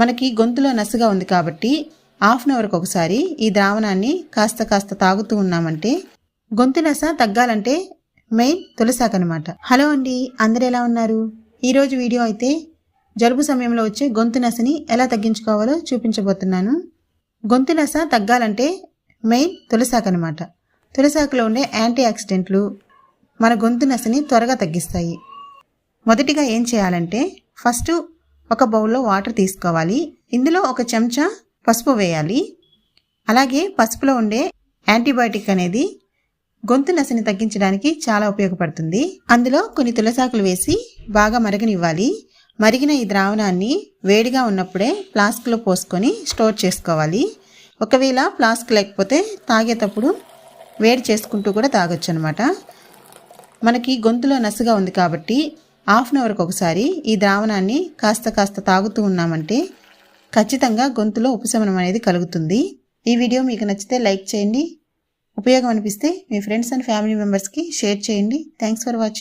మనకి గొంతులో నసుగా ఉంది కాబట్టి హాఫ్ అన్ అవర్కి ఒకసారి ఈ ద్రావణాన్ని కాస్త తాగుతూ ఉన్నామంటే గొంతు నస తగ్గాలంటే మెయిన్ తులసాకు అనమాట. హలో అండి, అందరు ఎలా ఉన్నారు? ఈరోజు వీడియో అయితే జలుబు సమయంలో వచ్చే గొంతు నసని ఎలా తగ్గించుకోవాలో చూపించబోతున్నాను. గొంతు నస తగ్గాలంటే మెయిన్ తులసాకు అనమాట. తులసాకులో ఉండే యాంటీ ఆక్సిడెంట్లు మన గొంతు నసని త్వరగా తగ్గిస్తాయి. మొదటిగా ఏం చేయాలంటే ఫస్ట్ ఒక బౌల్లో వాటర్ తీసుకోవాలి. ఇందులో ఒక చెంచా పసుపు వేయాలి. అలాగే పసుపులో ఉండే యాంటీబయాటిక్ అనేది గొంతు నసని తగ్గించడానికి చాలా ఉపయోగపడుతుంది. అందులో కొన్ని తులసాకులు వేసి బాగా మరగనివ్వాలి. మరిగిన ఈ ద్రావణాన్ని వేడిగా ఉన్నప్పుడే ఫ్లాస్క్లో పోసుకొని స్టోర్ చేసుకోవాలి. ఒకవేళ ఫ్లాస్క్ లేకపోతే తాగేటప్పుడు వేడి చేసుకుంటూ కూడా తాగొచ్చు అనమాట. మనకి గొంతులో నసుగా ఉంది కాబట్టి హాఫ్ అన్ అవర్కి ఒకసారి ఈ ద్రావణాన్ని కాస్త తాగుతూ ఉన్నామంటే ఖచ్చితంగా గొంతులో ఉపశమనం అనేది కలుగుతుంది. ఈ వీడియో మీకు నచ్చితే లైక్ చేయండి. ఉపయోగం అనిపిస్తే మీ ఫ్రెండ్స్ అండ్ ఫ్యామిలీ మెంబర్స్కి షేర్ చేయండి. Thanks for watching.